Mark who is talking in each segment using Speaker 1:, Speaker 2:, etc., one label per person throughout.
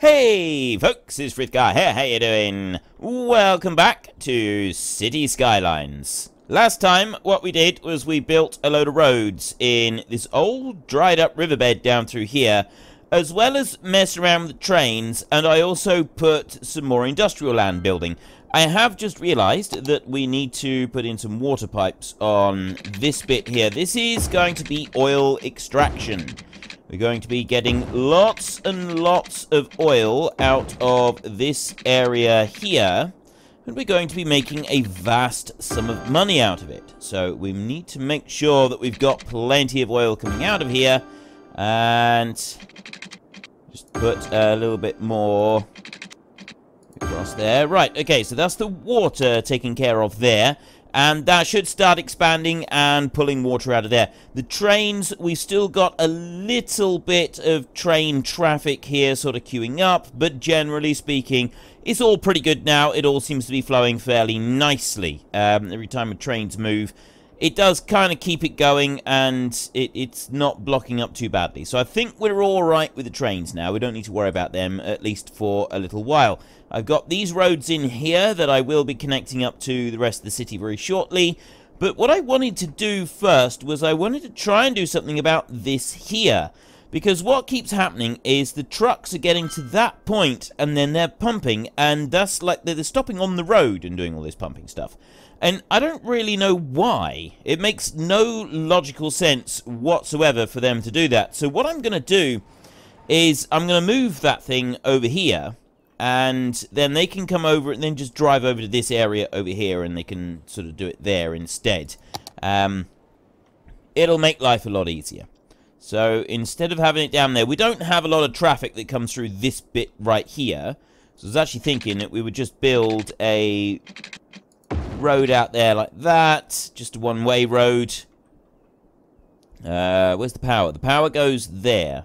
Speaker 1: Hey folks, it's Frithgar here, how you doing? Welcome back to City Skylines. Last time, what we did was we built a load of roads in this old dried up riverbed down through here, as well as mess around with the trains, and I also put some more industrial land building. I have just realised that we need to put in some water pipes on this bit here. This is going to be oil extraction. We're going to be getting lots and lots of oil out of this area here, and we're going to be making a vast sum of money out of it. So we need to make sure that we've got plenty of oil coming out of here, and just put a little bit more across there. Right, okay, so that's the water taken care of there. And that should start expanding and pulling water out of there. The trains, we've still got a little bit of train traffic here sort of queuing up, but generally speaking, it's all pretty good now. It all seems to be flowing fairly nicely. Every time a trains move, it does kind of keep it going, and it's not blocking up too badly. So I think we're all right with the trains now. We don't need to worry about them, at least for a little while. I've got these roads in here that I will be connecting up to the rest of the city very shortly. But what I wanted to do first was I wanted to try and do something about this here. Because what keeps happening is the trucks are getting to that point and then they're pumping, and that's like they're stopping on the road and doing all this pumping stuff. And I don't really know why. It makes no logical sense whatsoever for them to do that. So what I'm going to do is I'm going to move that thing over here, and then they can come over and then just drive over to this area over here, and they can sort of do it there instead. It'll make life a lot easier. So instead of having it down there, we don't have a lot of traffic that comes through this bit right here. So I was actually thinking that we would just build a road out there like that. Just a one-way road. Where's the power? The power goes there.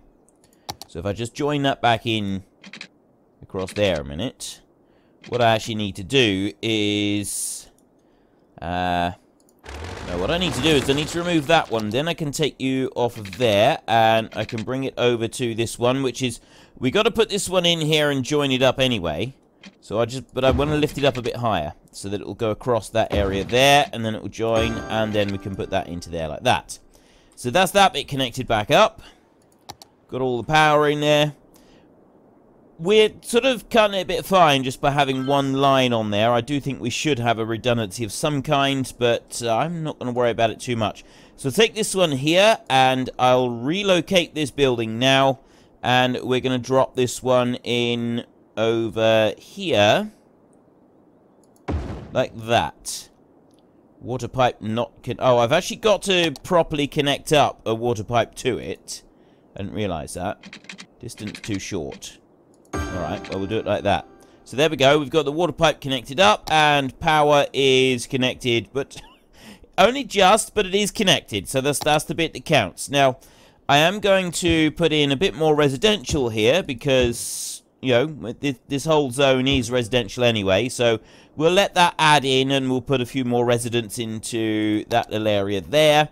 Speaker 1: So if I just join that back in across there a minute, what I actually need to do is no, what I need to do is I need to remove that one. Then I can take you off of there, and I can bring it over to this one, which is, we got to put this one in here and join it up anyway. So but I want to lift it up a bit higher so that it will go across that area there, and then it will join, and then we can put that into there like that. So that's that bit connected back up. Got all the power in there. We're sort of cutting it a bit fine just by having one line on there. I do think we should have a redundancy of some kind, but I'm not going to worry about it too much. So take this one here, and I'll relocate this building now, and we're going to drop this one in over here, like that. Water pipe not... Oh, I've actually got to properly connect up a water pipe to it. I didn't realise that. Distance too short. Alright, well, we'll do it like that. So there we go. We've got the water pipe connected up, and power is connected, but only just, but it is connected. So that's the bit that counts. Now, I am going to put in a bit more residential here because, you know, this whole zone is residential anyway. So we'll let that add in, and we'll put a few more residents into that little area there.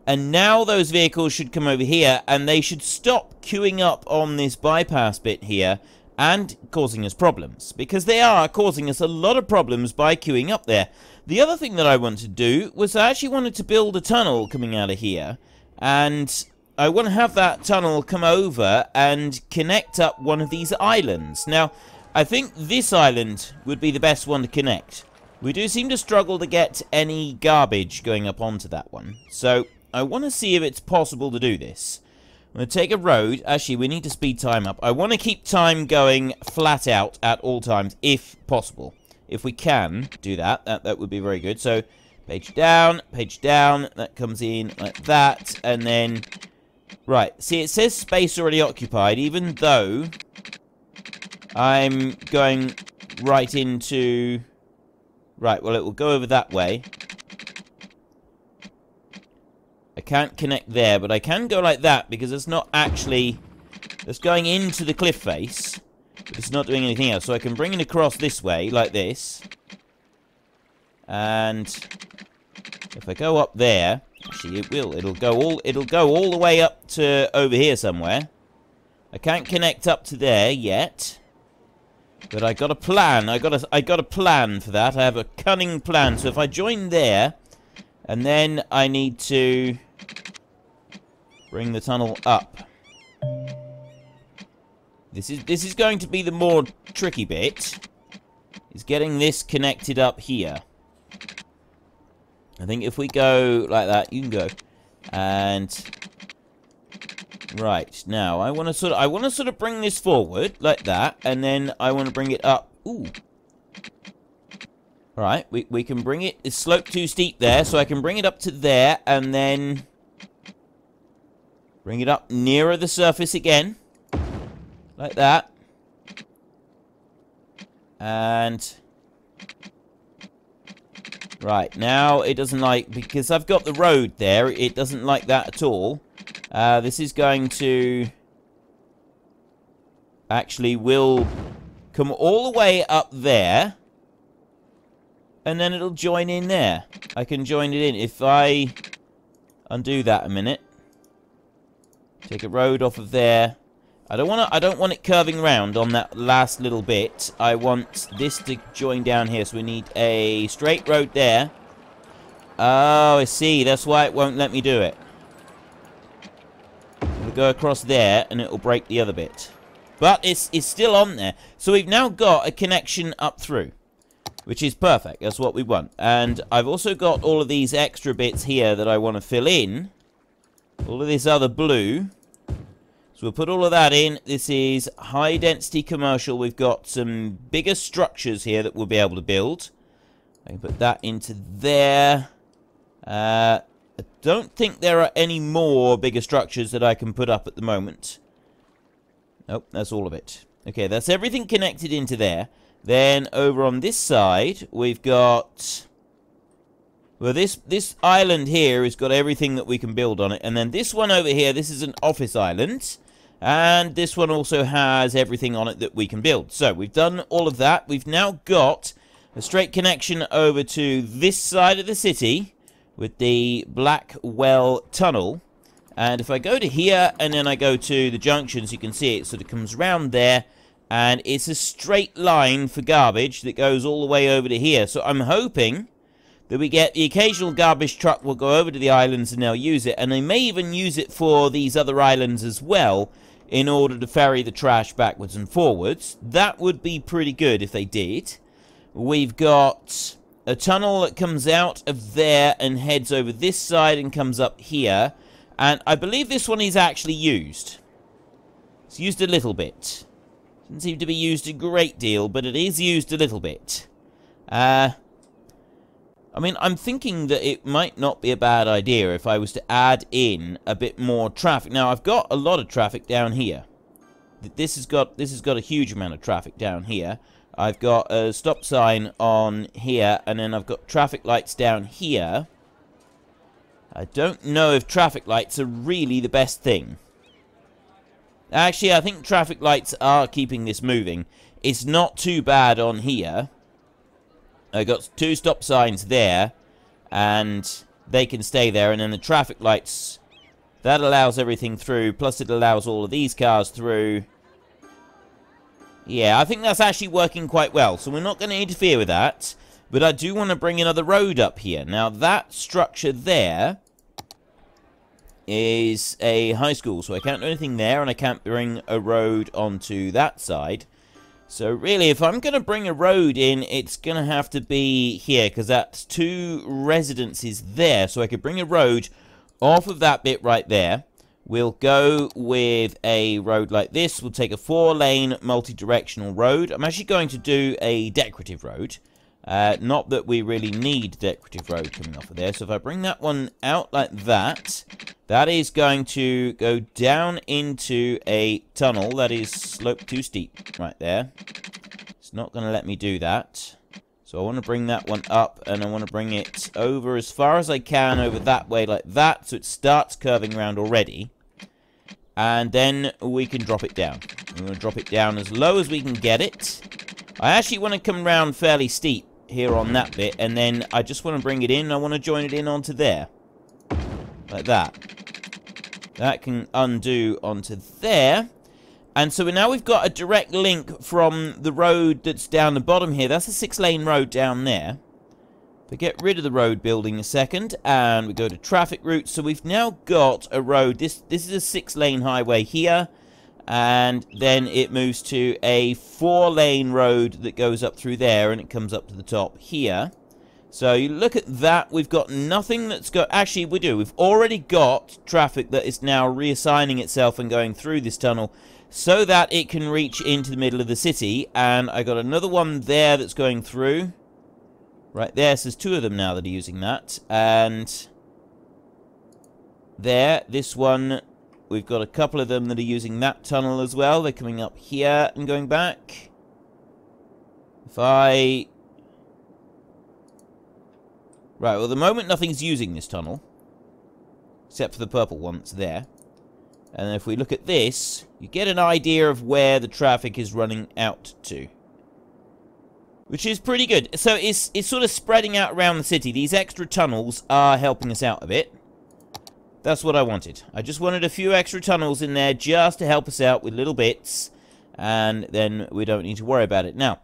Speaker 1: And now those vehicles should come over here, and they should stop queuing up on this bypass bit here and causing us problems, because they are causing us a lot of problems by queuing up there. The other thing that I wanted to do was I actually wanted to build a tunnel coming out of here, and I want to have that tunnel come over and connect up one of these islands. Now, I think this island would be the best one to connect. We do seem to struggle to get any garbage going up onto that one, so I want to see if it's possible to do this. I'm going to take a road. Actually, we need to speed time up. I want to keep time going flat out at all times, if possible. If we can do that, that would be very good. So, page down, that comes in like that, and then... Right, see, it says space already occupied, even though I'm going right into... Right, well, it will go over that way. I can't connect there, but I can go like that, because it's not actually... It's going into the cliff face, but it's not doing anything else. So I can bring it across this way, like this. And if I go up there... Actually, it will. It'll go all the way up to over here somewhere. I can't connect up to there yet. But I got a plan. I got a plan for that. I have a cunning plan. So if I join there, and then I need to bring the tunnel up. This is going to be the more tricky bit. Is getting this connected up here. I think if we go like that, you can go. And right, now I want to sort of bring this forward like that, and then I want to bring it up. Ooh. Alright, we can bring it. It's sloped too steep there, so I can bring it up to there, and then bring it up nearer the surface again. Like that. And right, now it doesn't like, because I've got the road there, it doesn't like that at all. This is going to actually will come all the way up there, and then it'll join in there. I can join it in. If I undo that a minute, take a road off of there. I don't want it curving round on that last little bit. I want this to join down here, so we need a straight road there. Oh, I see. That's why it won't let me do it. We'll go across there, and it'll break the other bit. But it's still on there. So we've now got a connection up through, which is perfect. That's what we want. And I've also got all of these extra bits here that I want to fill in. All of this other blue. So we'll put all of that in. This is high density commercial. We've got some bigger structures here that we'll be able to build. I can put that into there. I don't think there are any more bigger structures that I can put up at the moment. Nope, that's all of it. Okay, that's everything connected into there. Then over on this side, we've got... Well, this island here has got everything that we can build on it. And then this one over here, this is an office island. And this one also has everything on it that we can build. So we've done all of that. We've now got a straight connection over to this side of the city with the Blackwell Tunnel. And if I go to here and then I go to the junctions, you can see it sort of comes round there. And it's a straight line for garbage that goes all the way over to here. So I'm hoping that we get the occasional garbage truck will go over to the islands and they'll use it. And they may even use it for these other islands as well in order to ferry the trash backwards and forwards. That would be pretty good if they did. We've got a tunnel that comes out of there and heads over this side and comes up here. And I believe this one is actually used. It's used a little bit. Doesn't seem to be used a great deal, but it is used a little bit. I mean, I'm thinking that it might not be a bad idea if I was to add in a bit more traffic. Now, I've got a lot of traffic down here. This has got a huge amount of traffic down here. I've got a stop sign on here, and then I've got traffic lights down here. I don't know if traffic lights are really the best thing. Actually, I think traffic lights are keeping this moving. It's not too bad on here. I got 2 stop signs there, and they can stay there, and then the traffic lights, that allows everything through, plus it allows all of these cars through. Yeah, I think that's actually working quite well, so we're not going to interfere with that, but I do want to bring another road up here. Now, that structure there is a high school, so I can't do anything there, and I can't bring a road onto that side. So really, if I'm going to bring a road in, it's going to have to be here, because that's 2 residences there. So I could bring a road off of that bit right there. We'll go with a road like this. We'll take a 4-lane multi-directional road. I'm actually going to do a decorative road. Not that we really need decorative road coming off of there. So if I bring that one out like that, that is going to go down into a tunnel that is sloped too steep right there. It's not going to let me do that. So I want to bring that one up, and I want to bring it over as far as I can over that way like that, so it starts curving around already. And then we can drop it down. We want to drop it down as low as we can get it. I actually want to come round fairly steep here on that bit, and then I just want to bring it in. I want to join it in onto there. Like that. That can undo onto there. And so now we've got a direct link from the road that's down the bottom here. That's a 6-lane road down there. We get rid of the road building a second, and we go to traffic routes. So we've now got a road. This is a 6-lane highway here, and then it moves to a 4-lane road that goes up through there, and it comes up to the top here. So you look at that, we've got nothing that's got... Actually, we do. We've already got traffic that is now reassigning itself and going through this tunnel so that it can reach into the middle of the city. And I got another one there that's going through. Right there, so there's 2 of them now that are using that. And there, this one, we've got a couple of them that are using that tunnel as well. They're coming up here and going back. If I... Right, well, at the moment, nothing's using this tunnel. Except for the purple one that's there. And if we look at this, you get an idea of where the traffic is running out to. Which is pretty good. So it's sort of spreading out around the city. These extra tunnels are helping us out a bit. That's what I wanted. I just wanted a few extra tunnels in there just to help us out with little bits. And then we don't need to worry about it. Now,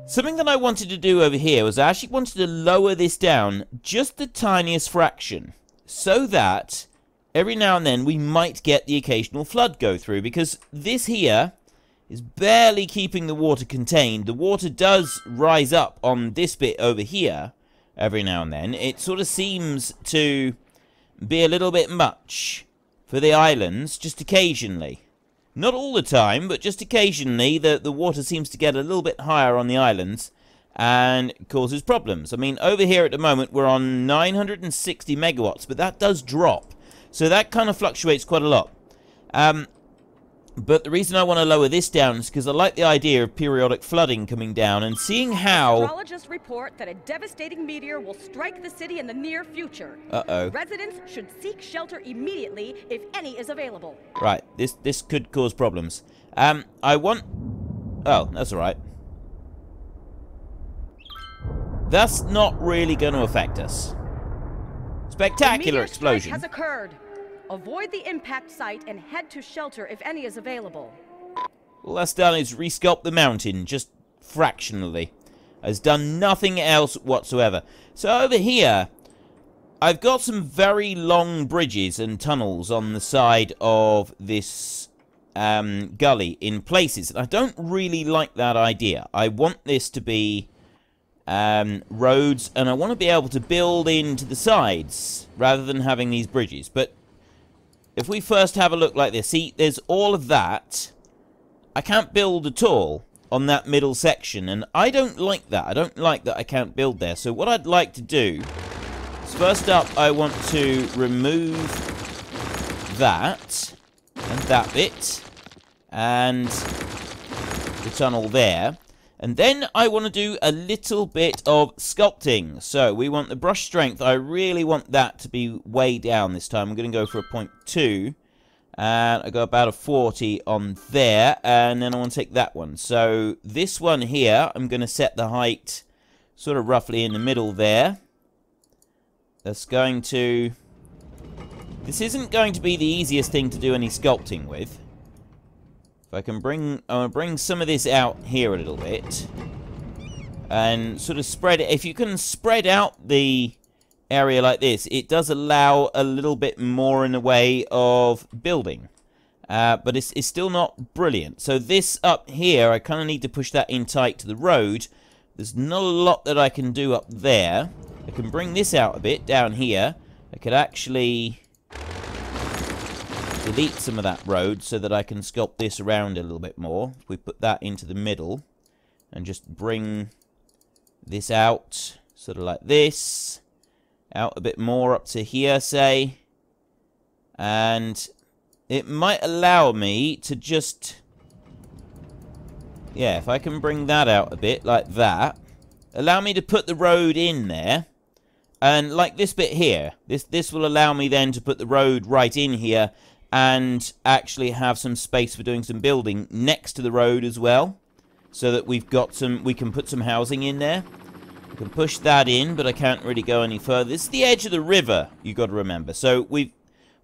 Speaker 1: something that I wanted to do over here was I actually wanted to lower this down just the tiniest fraction. So that every now and then we might get the occasional flood go through. Because this here is barely keeping the water contained. The water does rise up on this bit over here every now and then. It sort of seems to be a little bit much for the islands, just occasionally. Not all the time, but just occasionally the water seems to get a little bit higher on the islands and causes problems. I mean, over here at the moment we're on 960 megawatts, but that does drop. So that kind of fluctuates quite a lot. But the reason I want to lower this down is because I like the idea of periodic flooding coming down and seeing how...
Speaker 2: Astrologists report that a devastating meteor will strike the city in the near future.
Speaker 1: Uh-oh.
Speaker 2: Residents should seek shelter immediately if any is available.
Speaker 1: Right, this could cause problems. I want... Oh, that's alright. That's not really going to affect us. Spectacular explosion.
Speaker 2: Has occurred. Avoid the impact site and head to shelter if any is available.
Speaker 1: All that's done is resculpt the mountain, just fractionally. Has done nothing else whatsoever. So over here, I've got some very long bridges and tunnels on the side of this gully in places. And I don't really like that idea. I want this to be roads, and I want to be able to build into the sides rather than having these bridges. But if we first have a look like this, see, there's all of that. I can't build at all on that middle section, and I don't like that. I don't like that I can't build there. So what I'd like to do is, first up, I want to remove that, and that bit, and the tunnel there. And then I want to do a little bit of sculpting. So we want the brush strength. I really want that to be way down this time. I'm going to go for a 0.2. And I go about a 40 on there. And then I want to take that one. So this one here, I'm going to set the height sort of roughly in the middle there. That's going to... This isn't going to be the easiest thing to do any sculpting with. I can bring, I want to bring some of this out here a little bit and sort of spread it. If you can spread out the area like this, it does allow a little bit more in the way of building, but it's still not brilliant. So this up here, I kind of need to push that in tight to the road. There's not a lot that I can do up there. I can bring this out a bit down here. I could actually delete some of that road so that I can sculpt this around a little bit more. If we put that into the middle and just bring this out sort of like this, out a bit more up to here, say, and it might allow me to just, yeah, if I can bring that out a bit like that, allow me to put the road in there. And like this bit here, this will allow me then to put the road right in here and actually have some space for doing some building next to the road as well, so that we've got some, we can put some housing in there. We can push that in, but I can't really go any further. This is the edge of the river, you've got to remember. So we've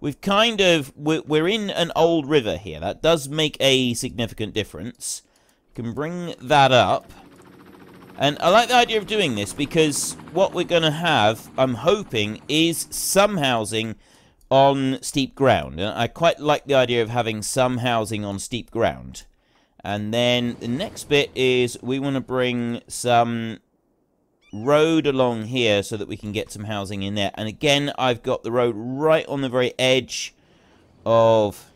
Speaker 1: we've kind of... We're in an old river here. That does make a significant difference. Can bring that up. And I like the idea of doing this because what we're going to have, I'm hoping, is some housing on steep ground. And I quite like the idea of having some housing on steep ground. And then the next bit is we want to bring some road along here so that we can get some housing in there. And again, I've got the road right on the very edge of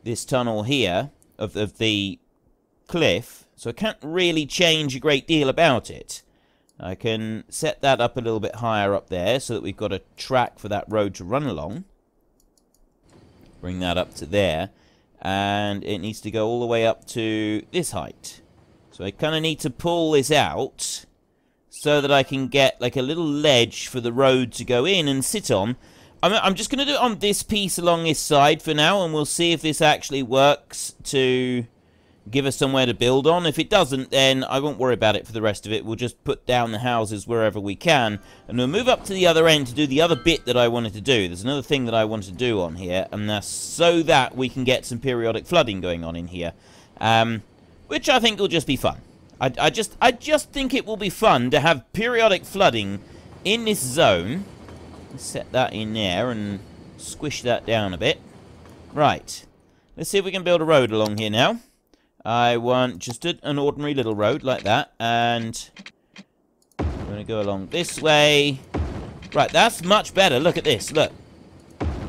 Speaker 1: this tunnel here, of the cliff. So I can't really change a great deal about it. I can set that up a little bit higher up there so that we've got a track for that road to run along. Bring that up to there. And it needs to go all the way up to this height. So I kind of need to pull this out so that I can get like a little ledge for the road to go in and sit on. I'm just going to do it on this piece along this side for now, and we'll see if this actually works to give us somewhere to build on. If it doesn't, then I won't worry about it for the rest of it. We'll just put down the houses wherever we can, and we'll move up to the other end to do the other bit that I wanted to do. There's another thing that I wanted to do on here, and that's so that we can get some periodic flooding going on in here, which I think will just be fun. I just think it will be fun to have periodic flooding in this zone. Let's set that in there and squish that down a bit. Right. Let's see if we can build a road along here now. I want just an ordinary little road like that, and I'm going to go along this way. Right, that's much better. Look at this. Look.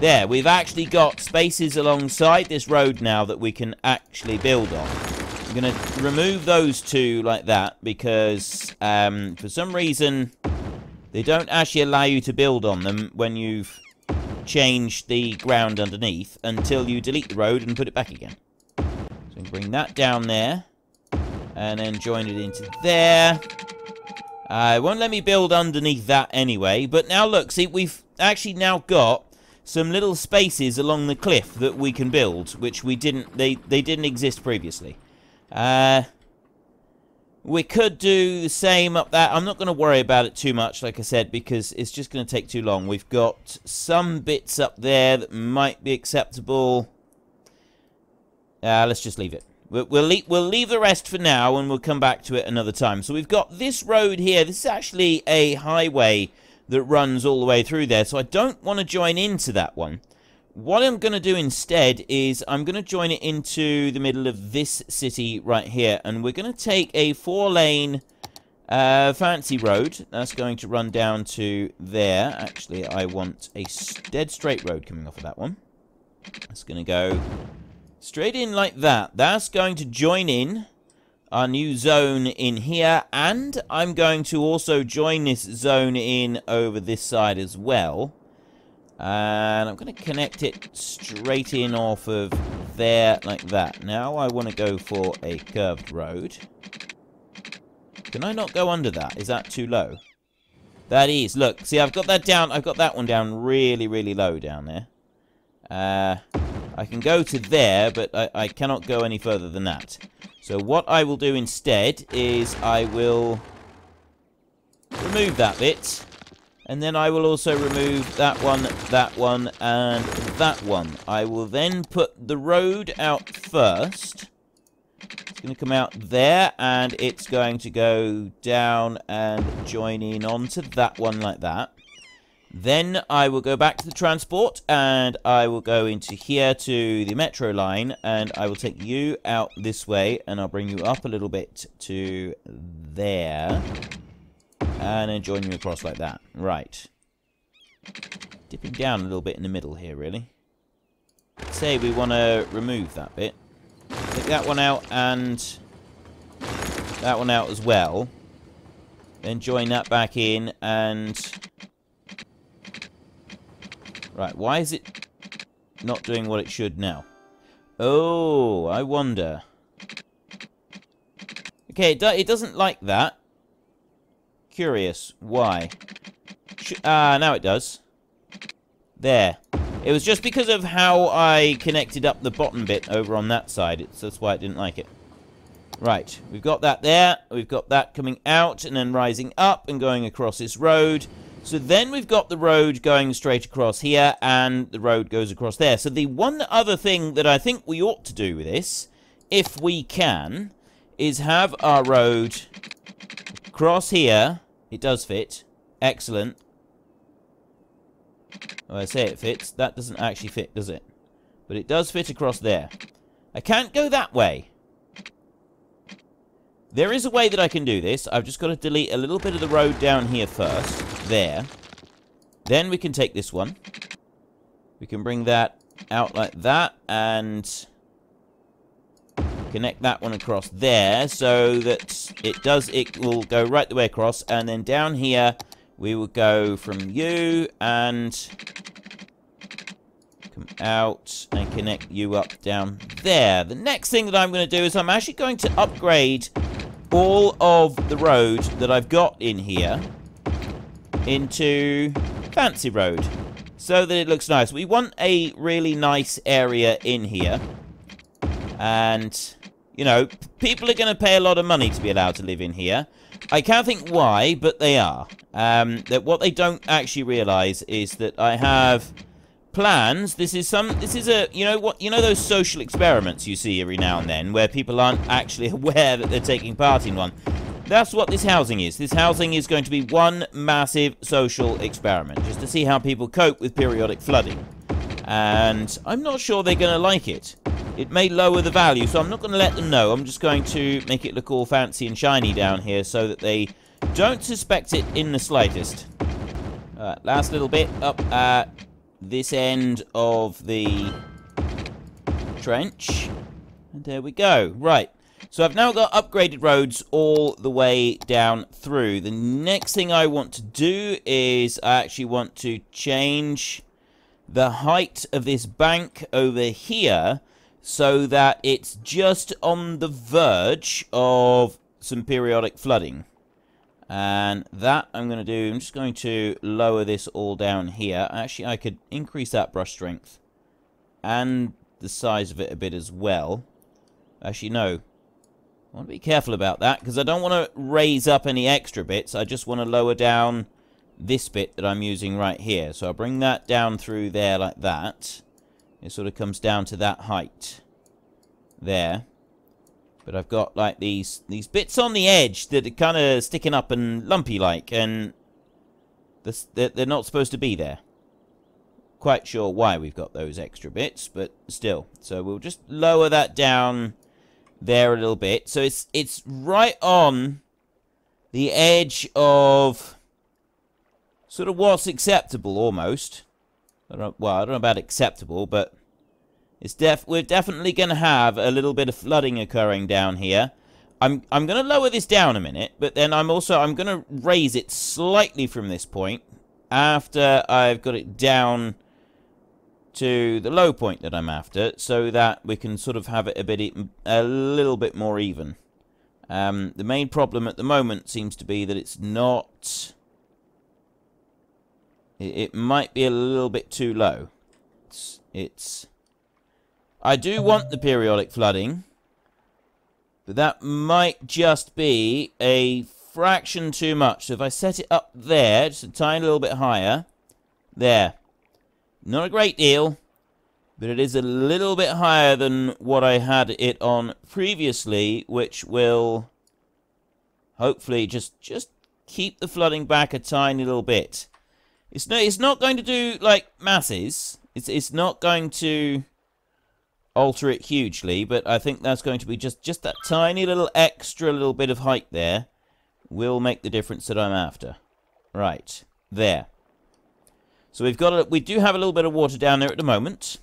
Speaker 1: There, we've actually got spaces alongside this road now that we can actually build on. I'm going to remove those two like that because for some reason they don't actually allow you to build on them when you've changed the ground underneath until you delete the road and put it back again. So bring that down there and then join it into there. It won't let me build underneath that anyway, but now look, see, we've actually now got some little spaces along the cliff that we can build, which we didn't, they didn't exist previously. We could do the same up that. I'm not going to worry about it too much, like I said, because it's just going to take too long. We've got some bits up there that might be acceptable. Let's just leave it. We'll leave the rest for now, and we'll come back to it another time. So we've got this road here. This is actually a highway that runs all the way through there, so I don't want to join into that one. What I'm going to do instead is I'm going to join it into the middle of this city right here, and we're going to take a 4-lane fancy road. That's going to run down to there. Actually, I want a dead straight road coming off of that one. It's going to go straight in like that. That's going to join in our new zone in here, and I'm going to also join this zone in over this side as well. And I'm going to connect it straight in off of there like that. Now I want to go for a curved road. Can I not go under that? Is that too low? That is. Look, see, I've got that down. I've got that one down really, really low down there. I can go to there, but I cannot go any further than that. So what I will do instead is I will remove that bit. And then I will also remove that one, and that one. I will then put the road out first. It's going to come out there, and it's going to go down and join in onto that one like that. Then I will go back to the transport, and I will go into here to the metro line, and I will take you out this way, and I'll bring you up a little bit to there. And then join you across like that. Right. Dipping down a little bit in the middle here, really. Say we want to remove that bit. Take that one out and that one out as well. Then join that back in and... Right, why is it not doing what it should now? Oh, I wonder. Okay, it doesn't like that. Curious. Why? Now it does. There. It was just because of how I connected up the bottom bit over on that side. That's why it didn't like it. Right. We've got that there. We've got that coming out and then rising up and going across this road. So then we've got the road going straight across here, and the road goes across there. So the one other thing that I think we ought to do with this, if we can, is have our road across here. It does fit. Excellent. Well, I say it fits. That doesn't actually fit, does it? But it does fit across there. I can't go that way. There is a way that I can do this. I've just got to delete a little bit of the road down here first. There. Then we can take this one. We can bring that out like that. And connect that one across there. So that it will go right the way across. And then down here, we will go from you and come out and connect you up down there. The next thing that I'm going to do is I'm actually going to upgrade all of the road that I've got in here into fancy road so that it looks nice. We want a really nice area in here, and you know, people are going to pay a lot of money to be allowed to live in here. I can't think why, but they are. That what they don't actually realize is that I have plans. This is a, you know those social experiments you see every now and then where people aren't actually aware that they're taking part in one. That's what this housing is. This housing is going to be one massive social experiment, just to see how people cope with periodic flooding. And I'm not sure they're going to like it. It may lower the value, so I'm not going to let them know. I'm just going to make it look all fancy and shiny down here so that they don't suspect it in the slightest. Last little bit up at this end of the trench. And there we go. Right. So I've now got upgraded roads all the way down through. The next thing I want to do is I actually want to change the height of this bank over here so that it's just on the verge of some periodic flooding. And that I'm going to do, I'm just going to lower this all down here. Actually, I could increase that brush strength and the size of it a bit as well. Actually, no. I want to be careful about that because I don't want to raise up any extra bits. I just want to lower down this bit that I'm using right here. So I'll bring that down through there like that. It sort of comes down to that height there. But I've got like these bits on the edge that are kind of sticking up and lumpy like, and they're not supposed to be there. Quite sure why we've got those extra bits, but still. So we'll just lower that down there a little bit. So it's right on the edge of sort of what's acceptable almost. Well, I don't know about acceptable, but we're definitely going to have a little bit of flooding occurring down here. I'm going to lower this down a minute, but then I'm going to raise it slightly from this point after I've got it down to the low point that I'm after, so that we can sort of have it a little bit more even. The main problem at the moment seems to be that it's not. It might be a little bit too low. I do want the periodic flooding, but that might just be a fraction too much. So if I set it up there, just a tiny little bit higher, there. Not a great deal, but it is a little bit higher than what I had it on previously, which will hopefully just keep the flooding back a tiny little bit. It's not going to do, like, masses. It's not going to alter it hugely, but I think that's going to be just that tiny little extra little bit of height there will make the difference that I'm after. Right, there. So we do have a little bit of water down there at the moment.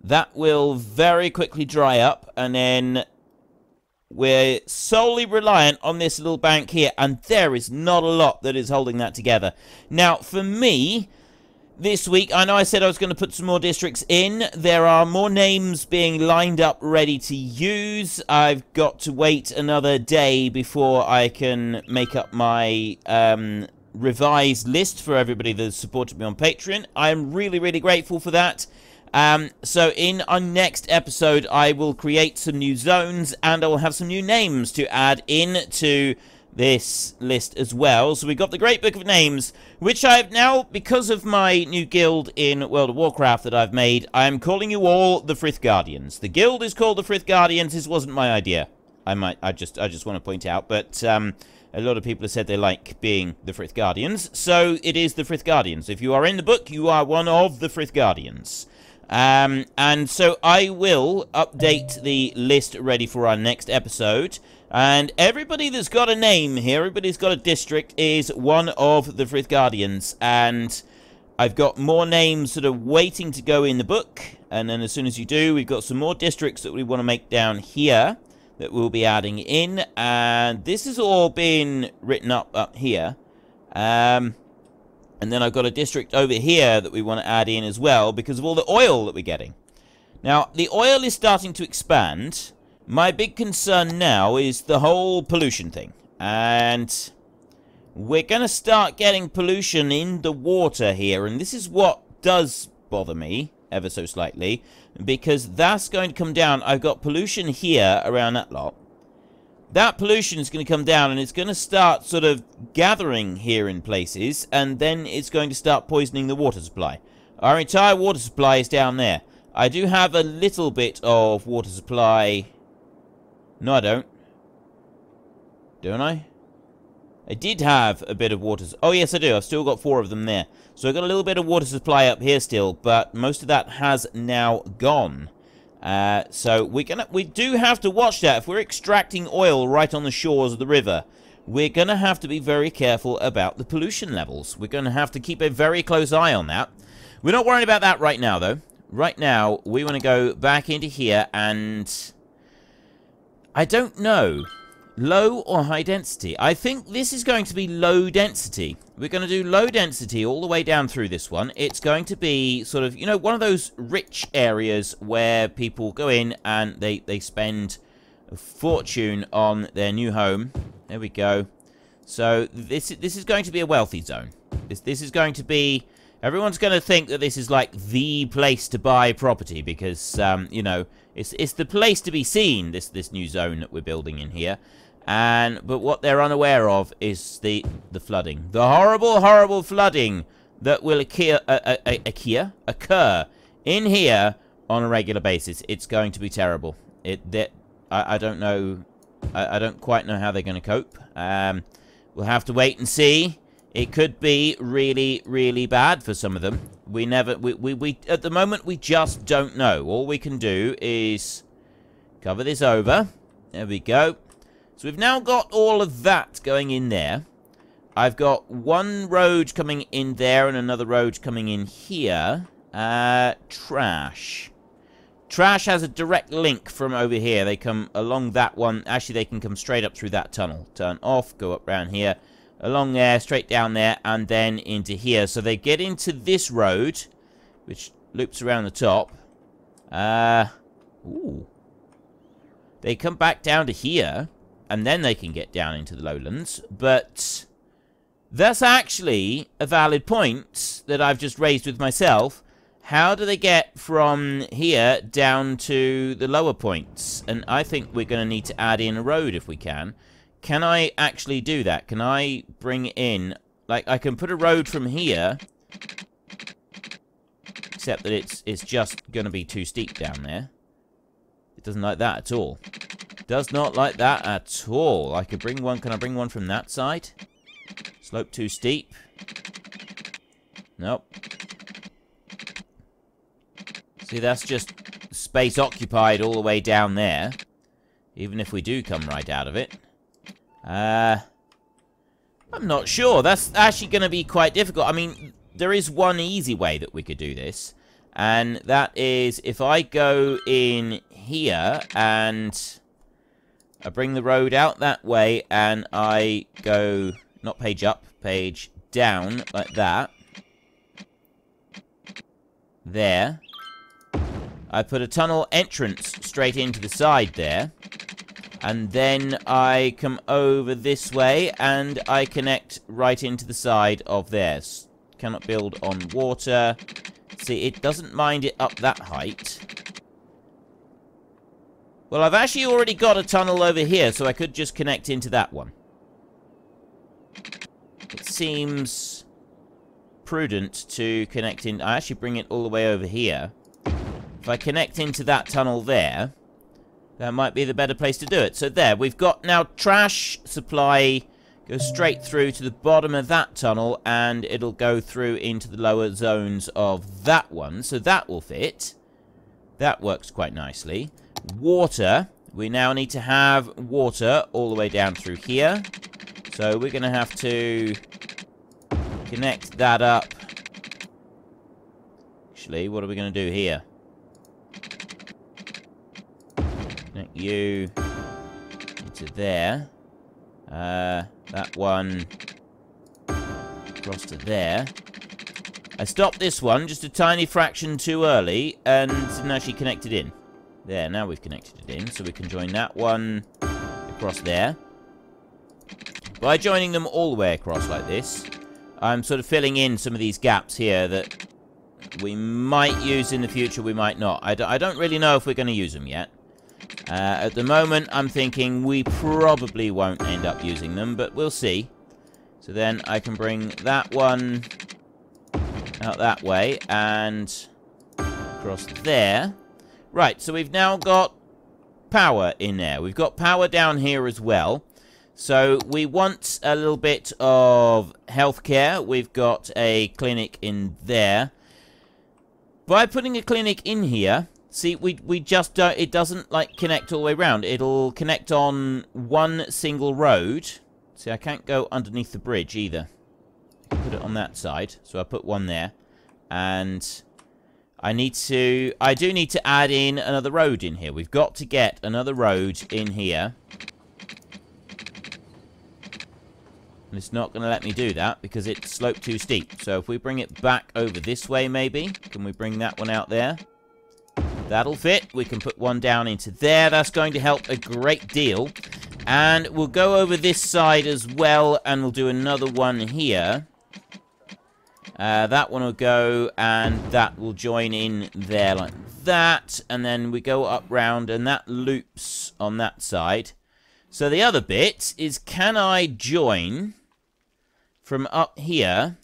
Speaker 1: That will very quickly dry up, and then we're solely reliant on this little bank here, and there is not a lot that is holding that together. Now, for me, this week, I know I said I was going to put some more districts in. There are more names being lined up ready to use. I've got to wait another day before I can make up my revised list for everybody that's supported me on Patreon. I'm really, really grateful for that. So in our next episode, I will create some new zones, and I will have some new names to add in to this list as well. So we've got the Great Book of Names, which I've now, because of my new guild in World of Warcraft that I've made, I'm calling you all the Frith Guardians. The guild is called the Frith Guardians. This wasn't my idea. I just want to point out, but a lot of people have said they like being the Frith Guardians, so it is the Frith Guardians. If you are in the book, you are one of the Frith Guardians. And so I will update the list ready for our next episode. And everybody that's got a name here, everybody's got a district, is one of the Frith Guardians. And I've got more names that are waiting to go in the book. And then as soon as you do, we've got some more districts that we want to make down here that we'll be adding in. And this has all been written up here. And then I've got a district over here that we want to add in as well because of all the oil that we're getting. Now, the oil is starting to expand. My big concern now is the whole pollution thing. And we're going to start getting pollution in the water here. And this is what does bother me ever so slightly. Because that's going to come down. I've got pollution here around that lot. That pollution is going to come down and it's going to start sort of gathering here in places. And then it's going to start poisoning the water supply. Our entire water supply is down there. I do have a little bit of water supply. No, I don't. Don't I? I did have a bit of water. Oh, yes, I do. I've still got 4 of them there. So I've got a little bit of water supply up here still. But most of that has now gone. So we do have to watch that. If we're extracting oil right on the shores of the river, we're going to have to be very careful about the pollution levels. We're going to have to keep a very close eye on that. We're not worrying about that right now, though. Right now, we want to go back into here and... I don't know. Low or high density? I think this is going to be low density. We're going to do low density all the way down through this one. It's going to be sort of, you know, one of those rich areas where people go in and they spend a fortune on their new home. There we go. So this is going to be a wealthy zone. This is going to be... Everyone's going to think that this is like the place to buy property because, you know, it's the place to be seen, this new zone that we're building in here. But what they're unaware of is the flooding. The horrible, horrible flooding that will occur in here on a regular basis. It's going to be terrible. I don't know. I don't quite know how they're going to cope. We'll have to wait and see. It could be really, really bad for some of them. We at the moment, we just don't know. All we can do is cover this over. There we go. So we've now got all of that going in there. I've got one road coming in there and another road coming in here. Trash. Trash has a direct link from over here. They come along that one. Actually, they can come straight up through that tunnel. Turn off, go up around here. Along there, straight down there, and then into here. So they get into this road, which loops around the top. Ooh. They come back down to here, and then they can get down into the lowlands. But that's actually a valid point that I've just raised with myself. How do they get from here down to the lower points? And I think we're going to need to add in a road if we can. Can I actually do that? Can I bring in... Like, I can put a road from here. Except that it's just going to be too steep down there. It doesn't like that at all. Does not like that at all. I could bring one... Can I bring one from that side? Slope too steep. Nope. See, that's just space occupied all the way down there. Even if we do come right out of it. I'm not sure. That's actually going to be quite difficult. I mean, there is one easy way that we could do this. And that is if I go in here and I bring the road out that way and I go, not page up, page down like that. There. I put a tunnel entrance straight into the side there. And then I come over this way, and I connect right into the side of theirs. Cannot build on water. See, it doesn't mind it up that height. Well, I've actually already got a tunnel over here, so I could just connect into that one. it seems prudent to connect in. I actually bring it all the way over here. If I connect into that tunnel there, that might be the better place to do it. So there, we've got now trash supply goes straight through to the bottom of that tunnel, and it'll go through into the lower zones of that one. So that will fit. That works quite nicely. Water. We now need to have water all the way down through here. So we're going to have to connect that up. Actually, what are we going to do here? Connect you into there. That one across to there. I stopped this one just a tiny fraction too early and didn't actually connect it in. There, now we've connected it in, so we can join that one across there. By joining them all the way across like this, I'm sort of filling in some of these gaps here that we might use in the future, we might not. I don't really know if we're going to use them yet. At the moment, I'm thinking we probably won't end up using them, but we'll see. So then I can bring that one out that way and across there. Right, so we've now got power in there. We've got power down here as well. So we want a little bit of healthcare. We've got a clinic in there. By putting a clinic in here, see, we just don't, it doesn't like connect all the way around. It'll connect on one single road. See, I can't go underneath the bridge either. Put it on that side. So I put one there. And I do need to add in another road in here. We've got to get another road in here. And it's not going to let me do that because it's sloped too steep. So if we bring it back over this way, maybe. Can we bring that one out there? That'll fit. We can put one down into there. That's going to help a great deal. And we'll go over this side as well. And we'll do another one here. That one will go, and that will join in there like that. And then we go up round, and that loops on that side. So the other bit is, can I join from up here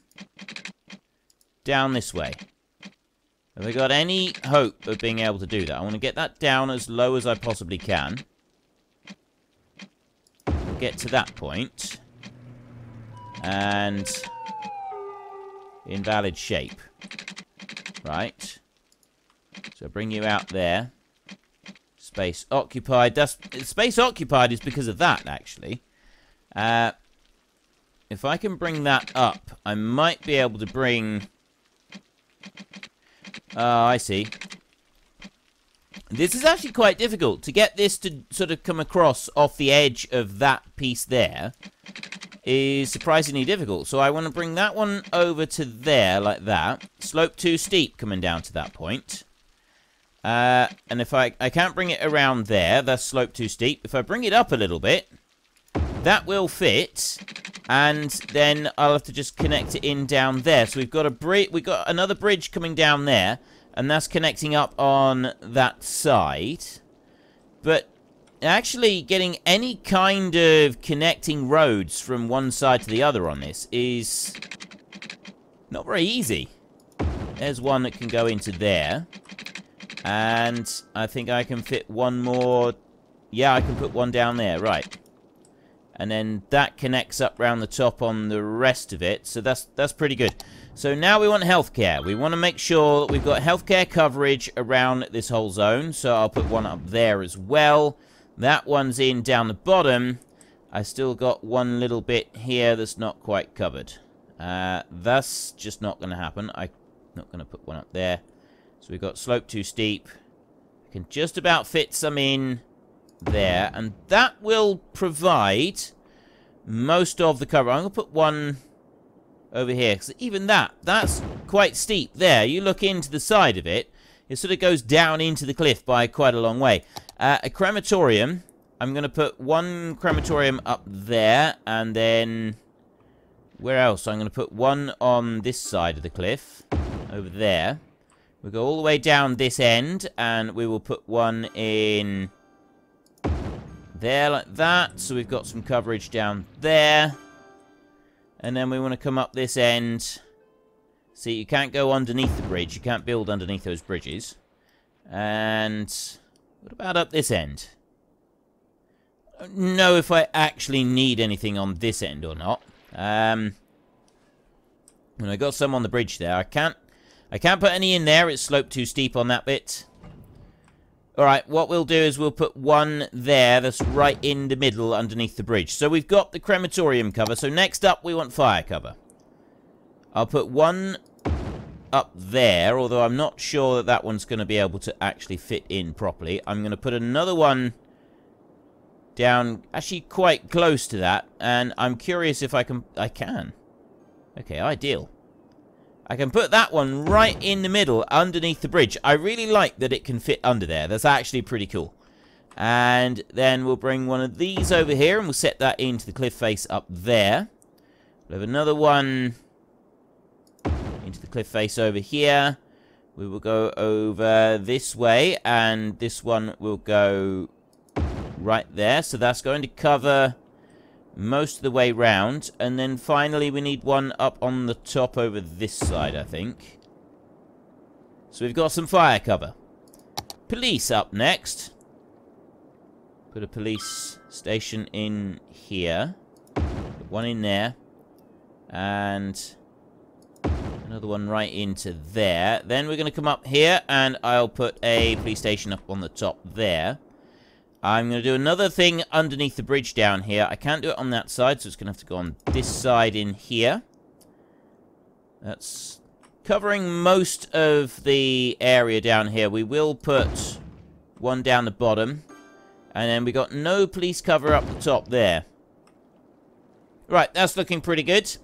Speaker 1: down this way? Have I got any hope of being able to do that? I want to get that down as low as I possibly can. We'll get to that point. And invalid shape. Right. So bring you out there. Space occupied. Space occupied is because of that, actually. If I can bring that up, I might be able to bring... Oh, I see. This is actually quite difficult. To get this to sort of come across off the edge of that piece there is surprisingly difficult. So I want to bring that one over to there, like that. Slope too steep coming down to that point. And if I can't bring it around there, that's slope too steep. If I bring it up a little bit, that will fit. And then I'll have to just connect it in down there. So we've got another bridge coming down there, and that's connecting up on that side. But actually getting any kind of connecting roads from one side to the other on this is not very easy. There's one that can go into there. And I think I can fit one more. Yeah, I can put one down there, right. And then that connects up round the top on the rest of it. So that's pretty good. So now we want healthcare. We want to make sure that we've got healthcare coverage around this whole zone. So I'll put one up there as well. That one's in down the bottom. I still got one little bit here that's not quite covered. That's just not going to happen. I'm not going to put one up there. So we've got slope too steep. I can just about fit some in there. And that will provide most of the cover. I'm going to put one over here. Because even that's quite steep there. You look into the side of it. It sort of goes down into the cliff by quite a long way. A crematorium. I'm going to put one crematorium up there. And then... where else? I'm going to put one on this side of the cliff. Over there. We'll go all the way down this end. And we will put one in... there like that. So we've got some coverage down there. And then we want to come up this end. See, you can't go underneath the bridge. You can't build underneath those bridges. And what about up this end? I don't know if I actually need anything on this end or not. And I got some on the bridge there. I can't put any in there. It's sloped too steep on that bit. Alright, what we'll do is we'll put one there that's right in the middle underneath the bridge. So we've got the crematorium cover. So next up, we want fire cover. I'll put one up there, although I'm not sure that that one's going to be able to actually fit in properly. I'm going to put another one down, actually quite close to that. And I'm curious if I can. Okay, ideal. I can put that one right in the middle, underneath the bridge. I really like that it can fit under there. That's actually pretty cool. And then we'll bring one of these over here, and we'll set that into the cliff face up there. We'll have another one into the cliff face over here. We will go over this way, and this one will go right there. So that's going to cover most of the way round. And then finally we need one up on the top over this side, I think. So we've got some fire cover. Police up next. Put a police station in here. Put one in there. And another one right into there. Then we're going to come up here, and I'll put a police station up on the top there. I'm going to do another thing underneath the bridge down here. I can't do it on that side, so it's going to have to go on this side in here. That's covering most of the area down here. We will put one down the bottom. And then we got no police cover up the top there. Right, that's looking pretty good.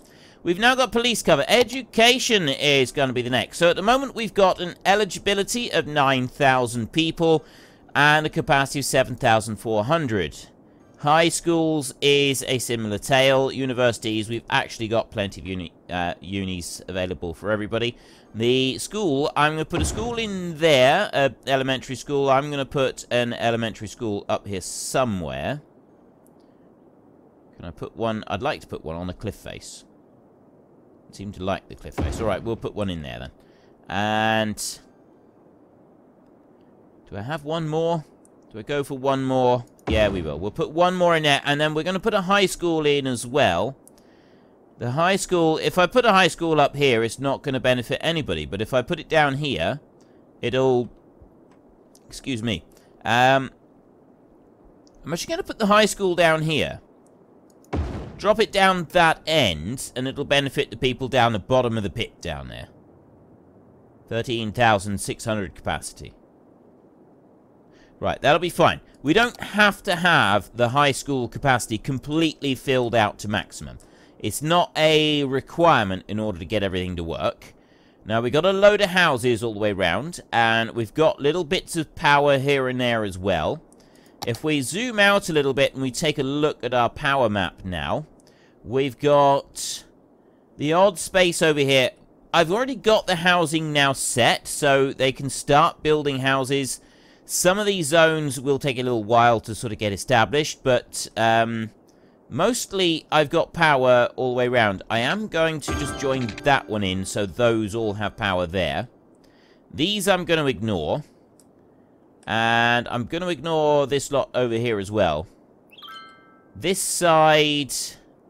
Speaker 1: We've now got police cover. Education is going to be the next. So at the moment, we've got an eligibility of 9,000 people. And a capacity of 7,400. High schools is a similar tale. Universities, we've actually got plenty of unis available for everybody. The school, I'm going to put a school in there, elementary school. I'm going to put an elementary school up here somewhere. Can I put one? I'd like to put one on a cliff face. I seem to like the cliff face. Alright, we'll put one in there then. And do I have one more? Do I go for one more? Yeah, we will. We'll put one more in there, and then we're going to put a high school in as well. The high school, if I put a high school up here, it's not going to benefit anybody. But if I put it down here, it'll... Excuse me. I'm actually going to put the high school down here. Drop it down that end, and it'll benefit the people down the bottom of the pit down there. 13,600 capacity. Right, that'll be fine. We don't have to have the high school capacity completely filled out to maximum. It's not a requirement in order to get everything to work. Now, we've got a load of houses all the way around, and we've got little bits of power here and there as well. If we zoom out a little bit and we take a look at our power map now, we've got the odd space over here. I've already got the housing now set, so they can start building houses. Some of these zones will take a little while to sort of get established, but mostly I've got power all the way around. I am going to just join that one in, so those all have power there. These I'm going to ignore. And I'm going to ignore this lot over here as well. This side,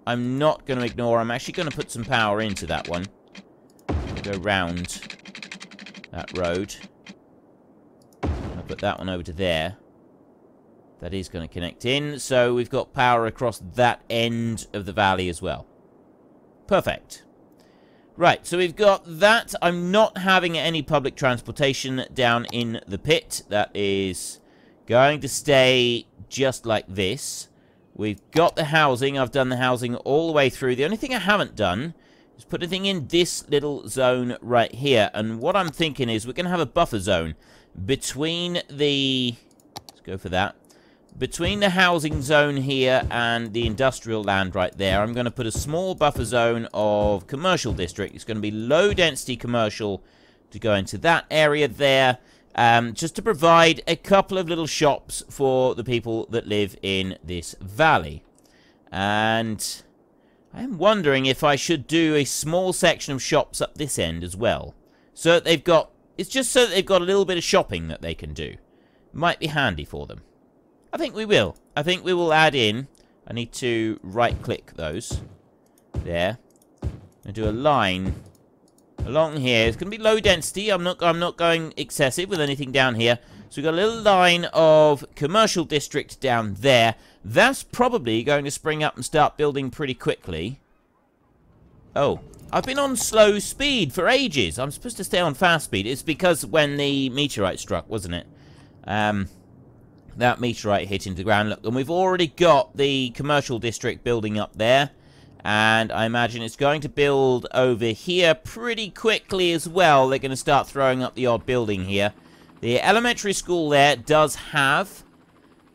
Speaker 1: I'm not going to ignore. I'm actually going to put some power into that one. Go round that road. Put that one over to there. That is going to connect in. So we've got power across that end of the valley as well. Perfect. Right, so we've got that. I'm not having any public transportation down in the pit. That is going to stay just like this. We've got the housing. I've done the housing all the way through. The only thing I haven't done is put a thing in this little zone right here. And what I'm thinking is we're going to have a buffer zone between the... Let's go for that. Between the housing zone here and the industrial land right there, I'm going to put a small buffer zone of commercial district. It's going to be low-density commercial to go into that area there, just to provide a couple of little shops for the people that live in this valley. And I'm wondering if I should do a small section of shops up this end as well. So that they've got... It's just so that they've got a little bit of shopping that they can do. Might be handy for them. I think we will. I think we will add in... I need to right-click those. There. And do a line along here. It's going to be low density. I'm not going excessive with anything down here. So we've got a little line of commercial district down there. That's probably going to spring up and start building pretty quickly. Oh, I've been on slow speed for ages. I'm supposed to stay on fast speed. It's because when the meteorite struck, wasn't it? That meteorite hit into the ground. Look, and we've already got the commercial district building up there. And I imagine it's going to build over here pretty quickly as well. They're going to start throwing up the odd building here. The elementary school there does have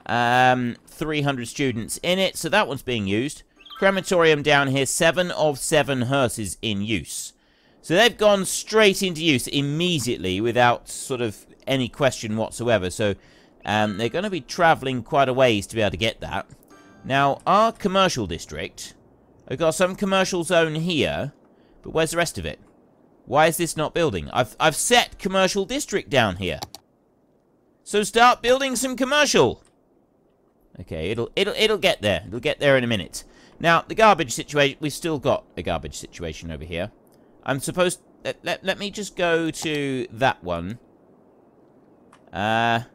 Speaker 1: 300 students in it, so that one's being used. Crematorium down here, 7 of 7 hearses in use. So they've gone straight into use immediately without sort of any question whatsoever. So they're going to be travelling quite a ways to be able to get that. Now, our commercial district, we've got some commercial zone here, but where's the rest of it? Why is this not building? I've set commercial district down here. So start building some commercial. Okay, it'll get there. It'll get there in a minute. Now, the garbage situation, we've still got a garbage situation over here. I'm supposed... Let me just go to that one. There.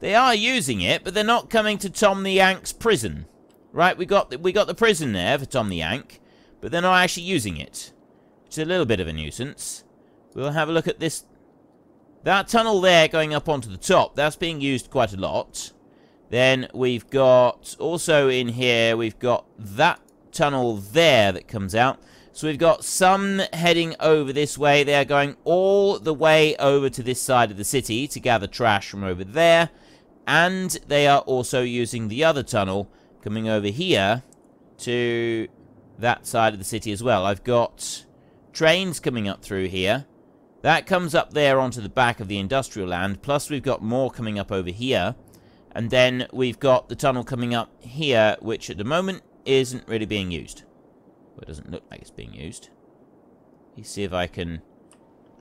Speaker 1: They are using it, but they're not coming to Tom the Yank's prison. Right, we got the prison there for Tom the Yank, but they're not actually using it. Which is a little bit of a nuisance. We'll have a look at this. That tunnel there going up onto the top, that's being used quite a lot. Then we've got, also in here, we've got that tunnel there that comes out. So we've got some heading over this way. They are going all the way over to this side of the city to gather trash from over there. And they are also using the other tunnel coming over here to that side of the city as well. I've got trains coming up through here. That comes up there onto the back of the industrial land. Plus we've got more coming up over here. And then we've got the tunnel coming up here, which at the moment isn't really being used. Well, it doesn't look like it's being used. Let's see if I can...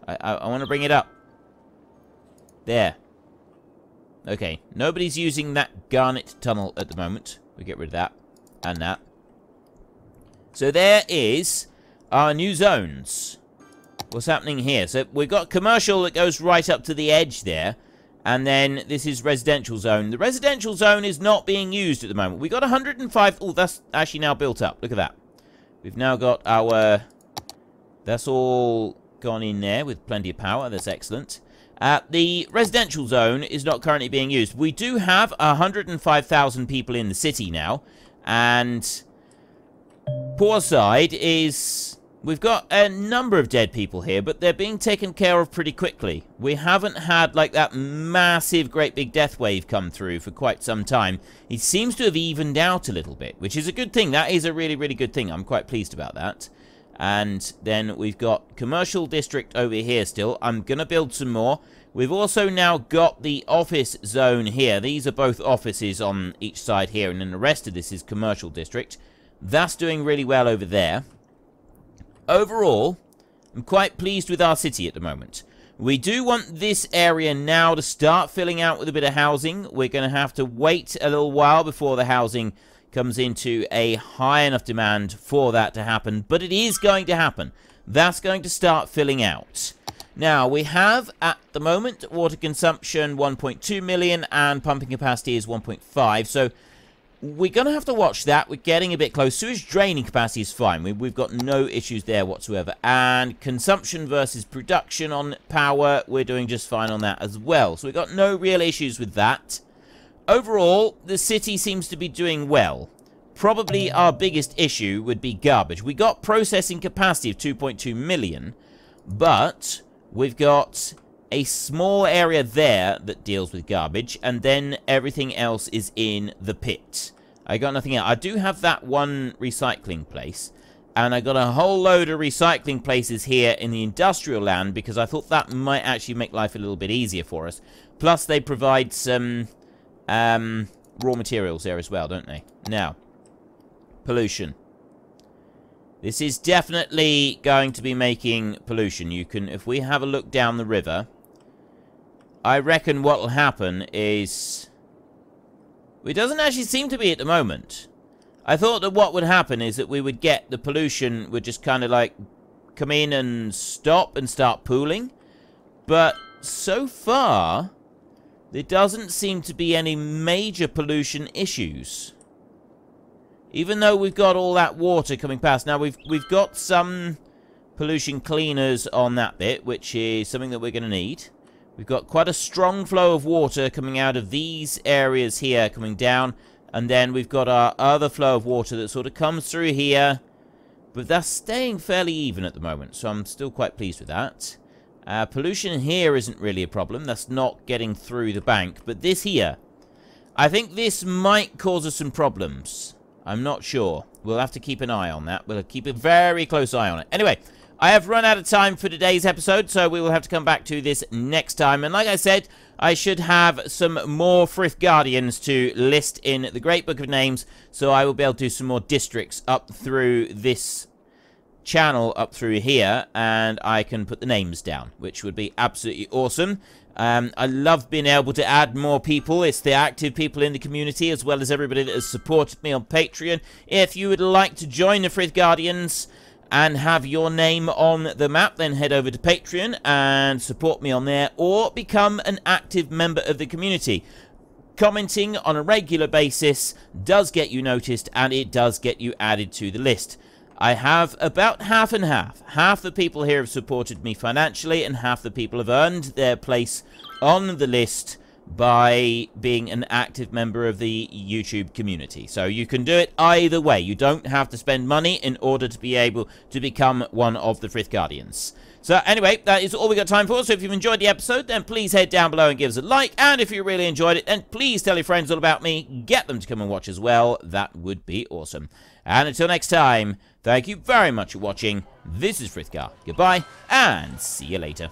Speaker 1: I want to bring it up. There. Okay, nobody's using that garnet tunnel at the moment. We get rid of that. And that. So there is our new zones. What's happening here? So we've got commercial that goes right up to the edge there. And then this is residential zone. The residential zone is not being used at the moment. We got 105... Oh, that's actually now built up. Look at that. We've now got our... That's all gone in there with plenty of power. That's excellent. The residential zone is not currently being used. We do have 105,000 people in the city now. And poor side is... We've got a number of dead people here, but they're being taken care of pretty quickly. We haven't had, like, that massive, great big death wave come through for quite some time. It seems to have evened out a little bit, which is a good thing. That is a really, really good thing. I'm quite pleased about that. And then we've got commercial district over here still. I'm going to build some more. We've also now got the office zone here. These are both offices on each side here, and then the rest of this is commercial district. That's doing really well over there. Overall, I'm quite pleased with our city at the moment. We do want this area now to start filling out with a bit of housing. We're going to have to wait a little while before the housing comes into a high enough demand for that to happen. But it is going to happen. That's going to start filling out. Now, we have, at the moment, water consumption 1.2 million and pumping capacity is 1.5. So we're going to have to watch that. We're getting a bit close. Sewage draining capacity is fine. We've got no issues there whatsoever. And consumption versus production on power, we're doing just fine on that as well. So we've got no real issues with that. Overall, the city seems to be doing well. Probably our biggest issue would be garbage. We got processing capacity of 2.2 million, but we've got a small area there that deals with garbage, and then everything else is in the pit. I got nothing else. I do have that one recycling place, and I got a whole load of recycling places here in the industrial land because I thought that might actually make life a little bit easier for us. Plus, they provide some raw materials there as well, don't they? Now, pollution. This is definitely going to be making pollution. You can, if we have a look down the river, I reckon what will happen is... It doesn't actually seem to be at the moment. I thought that what would happen is that we would get the pollution would just kind of like come in and stop and start pooling. But so far, there doesn't seem to be any major pollution issues. Even though we've got all that water coming past. Now, we've got some pollution cleaners on that bit, which is something that we're going to need. We've got quite a strong flow of water coming out of these areas here, coming down. And then we've got our other flow of water that sort of comes through here. But that's staying fairly even at the moment, so I'm still quite pleased with that. Pollution here isn't really a problem. That's not getting through the bank. But this here, I think this might cause us some problems. I'm not sure. We'll have to keep an eye on that. We'll keep a very close eye on it. Anyway, I have run out of time for today's episode, so we will have to come back to this next time. And like I said, I should have some more Frith Guardians to list in the Great Book of Names, so I will be able to do some more districts up through this channel, up through here, and I can put the names down, which would be absolutely awesome. I love being able to add more people. It's the active people in the community, as well as everybody that has supported me on Patreon. If you would like to join the Frith Guardians and have your name on the map, then head over to Patreon and support me on there, or become an active member of the community. Commenting on a regular basis does get you noticed, and it does get you added to the list. I have about half and half. Half the people here have supported me financially, and half the people have earned their place on the list by being an active member of the YouTube community. So you can do it either way. You don't have to spend money in order to be able to become one of the Frith Guardians. So anyway, that is all we got time for. So if you've enjoyed the episode, then please head down below and give us a like. And if you really enjoyed it, then please tell your friends all about me. Get them to come and watch as well. That would be awesome. And until next time, thank you very much for watching. This is Frithgar. Goodbye, and see you later.